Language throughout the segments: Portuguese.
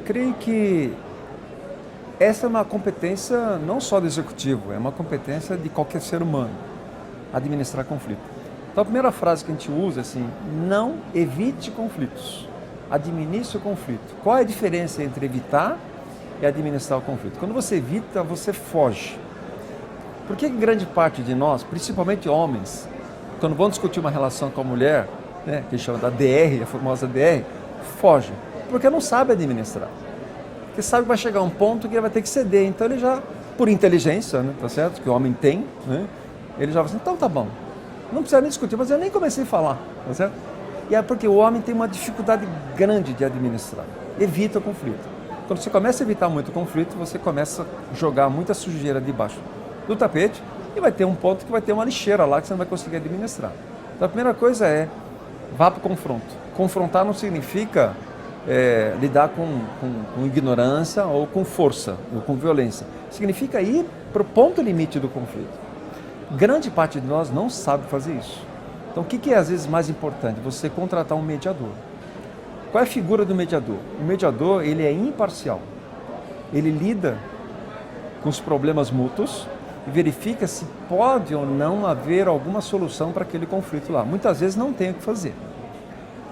creio que essa é uma competência não só do executivo, é uma competência de qualquer ser humano, administrar conflito. Então a primeira frase que a gente usa é assim: não evite conflitos, administre o conflito. Qual é a diferença entre evitar e administrar o conflito? Quando você evita, você foge. Por que grande parte de nós, principalmente homens, quando vão discutir uma relação com a mulher, né, que chama da DR, a famosa DR, foge? Porque não sabe administrar. Porque sabe que vai chegar um ponto que ele vai ter que ceder. Então ele já, por inteligência, né, tá certo? Que o homem tem, né, ele já vai assim: então tá bom, não precisa nem discutir, mas eu nem comecei a falar, tá certo? E é porque o homem tem uma dificuldade grande de administrar. Evita o conflito. Quando você começa a evitar muito o conflito, você começa a jogar muita sujeira debaixo do tapete e vai ter um ponto que vai ter uma lixeira lá que você não vai conseguir administrar. Então a primeira coisa é: vá para o confronto. Confrontar não significa lidar com ignorância ou com força, ou com violência. Significa ir para o ponto limite do conflito. Grande parte de nós não sabe fazer isso. Então o que é às vezes mais importante? Você contratar um mediador. Qual é a figura do mediador? O mediador, ele é imparcial. Ele lida com os problemas mútuos e verifica se pode ou não haver alguma solução para aquele conflito lá. Muitas vezes não tem o que fazer.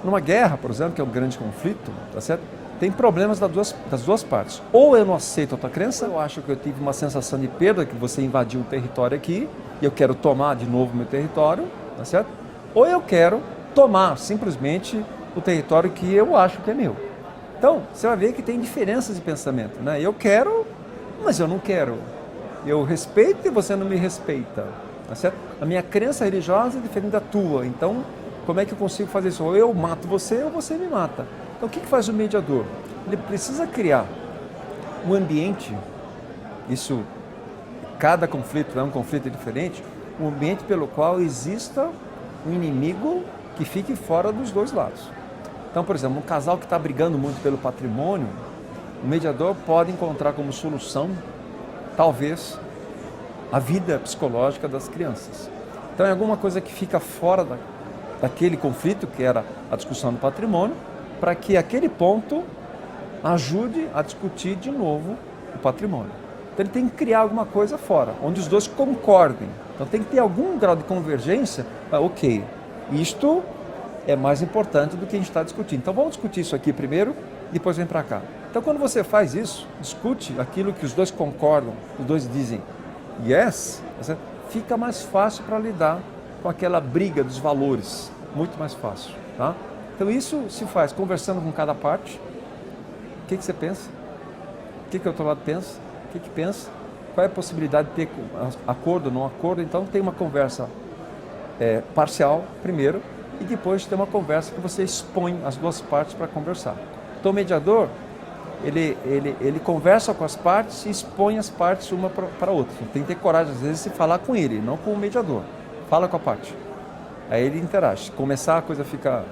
Numa guerra, por exemplo, que é um grande conflito, tá certo? Tem problemas das duas partes. Ou eu não aceito a tua crença, eu acho que eu tive uma sensação de perda, que você invadiu um território aqui, e eu quero tomar de novo meu território, tá certo? Ou eu quero tomar simplesmente o território que eu acho que é meu. Então, você vai ver que tem diferenças de pensamento, né? Eu quero, mas eu não quero. Eu respeito e você não me respeita, tá certo? A minha crença religiosa é diferente da tua, então como é que eu consigo fazer isso? Ou eu mato você ou você me mata. Então o que faz o mediador? Ele precisa criar um ambiente, isso, cada conflito é um conflito diferente, um ambiente pelo qual exista um inimigo que fique fora dos dois lados. Então, por exemplo, um casal que está brigando muito pelo patrimônio, o mediador pode encontrar como solução, talvez, a vida psicológica das crianças. Então é alguma coisa que fica fora daquele conflito, que era a discussão do patrimônio, para que aquele ponto ajude a discutir de novo o patrimônio. Então ele tem que criar alguma coisa fora, onde os dois concordem. Então tem que ter algum grau de convergência. Ok, isto é mais importante do que a gente está discutindo. Então vamos discutir isso aqui primeiro, depois vem para cá. Então quando você faz isso, discute aquilo que os dois concordam, os dois dizem yes, fica mais fácil para lidar com aquela briga dos valores, muito mais fácil, tá? Então isso se faz conversando com cada parte. O que você pensa? O que o outro lado pensa? O que pensa? Qual é a possibilidade de ter acordo ou não acordo? Então tem uma conversa parcial primeiro e depois tem uma conversa que você expõe as duas partes para conversar. Então o mediador, ele conversa com as partes e expõe as partes uma para a outra. Tem que ter coragem às vezes de falar com ele, não com o mediador. Fala com a parte. Aí ele interage. Começar a coisa fica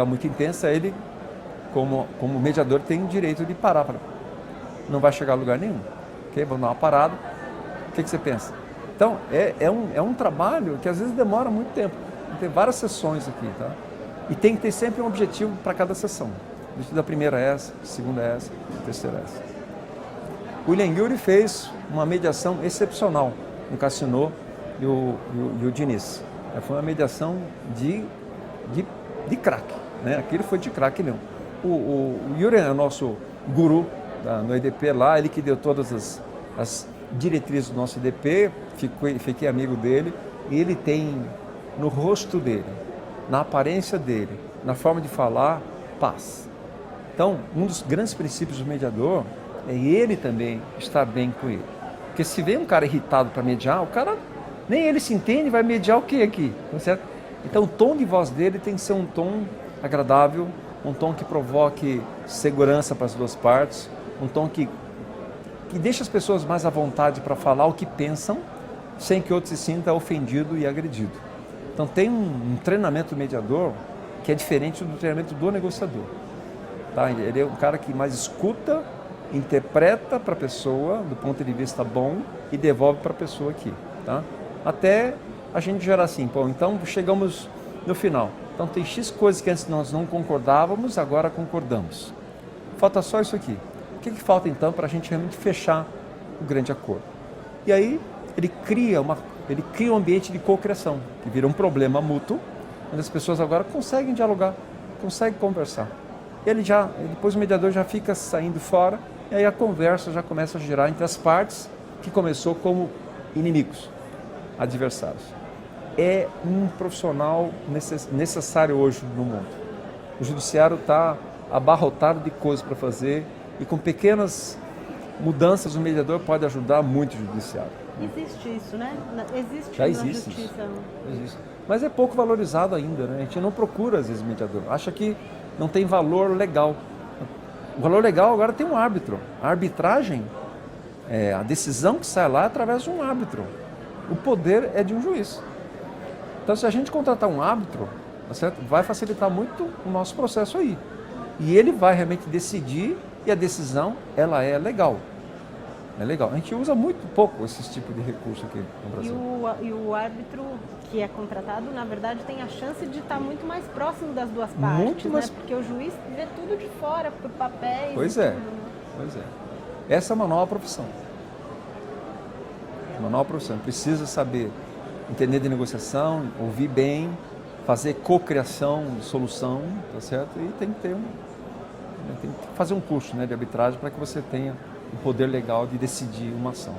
muito intensa, ele, como mediador, tem o direito de parar. Não vai chegar a lugar nenhum. Okay? Vamos dar uma parada. O que você pensa? Então, é um trabalho que às vezes demora muito tempo. Tem várias sessões aqui, tá? E tem que ter sempre um objetivo para cada sessão. O objetivo da primeira é essa, a segunda é essa, a terceira é essa. William Ury fez uma mediação excepcional no Cassino e o Diniz. Foi uma mediação de craque, né? Aquilo foi de craque mesmo. O Ury é o nosso guru no EDP lá, ele que deu todas as diretrizes do nosso EDP, fiquei amigo dele, e ele tem no rosto dele, na aparência dele, na forma de falar, paz. Então, um dos grandes princípios do mediador é ele também estar bem com ele. Porque se vem um cara irritado para mediar, o cara nem ele se entende, vai mediar o que aqui? Tá certo? Então o tom de voz dele tem que ser um tom agradável, um tom que provoque segurança para as duas partes, um tom que deixe as pessoas mais à vontade para falar o que pensam, sem que o outro se sinta ofendido e agredido. Então tem um treinamento mediador que é diferente do treinamento do negociador. Tá? Ele é um cara que mais escuta, interpreta para a pessoa do ponto de vista bom e devolve para a pessoa aqui. Tá? Até a gente gerar assim, então chegamos no final. Então tem X coisas que antes nós não concordávamos, agora concordamos. Falta só isso aqui. O que falta então para a gente realmente fechar o grande acordo? E aí ele cria um ambiente de cocriação, que vira um problema mútuo, onde as pessoas agora conseguem dialogar, conseguem conversar. Depois o mediador já fica saindo fora, e aí a conversa já começa a girar entre as partes, que começou como inimigos, adversários. É um profissional necessário hoje no mundo. O judiciário está abarrotado de coisas para fazer, e com pequenas mudanças o mediador pode ajudar muito o judiciário. Existe isso, né? Existe Já na existe justiça. isso. Existe. Mas é pouco valorizado ainda, né? A gente não procura, às vezes, mediador. Acha que não tem valor legal. O valor legal agora tem um árbitro. A arbitragem, a decisão que sai lá é através de um árbitro. O poder é de um juiz. Então, se a gente contratar um árbitro, tá certo? Vai facilitar muito o nosso processo aí. E ele vai realmente decidir, e a decisão, ela é legal. É legal. A gente usa muito pouco esse tipo de recurso aqui no Brasil. E o árbitro que é contratado, na verdade, tem a chance de estar muito mais próximo das duas partes, Muito mais... né? Porque o juiz vê tudo de fora, por papéis. Pois e é, tudo, né? pois é. Essa é uma nova profissão. Uma nova profissão. Precisa saber entender de negociação, ouvir bem, fazer cocriação de solução, tá certo? E tem que ter tem que fazer um curso, né, de arbitragem para que você tenha o poder legal de decidir uma ação.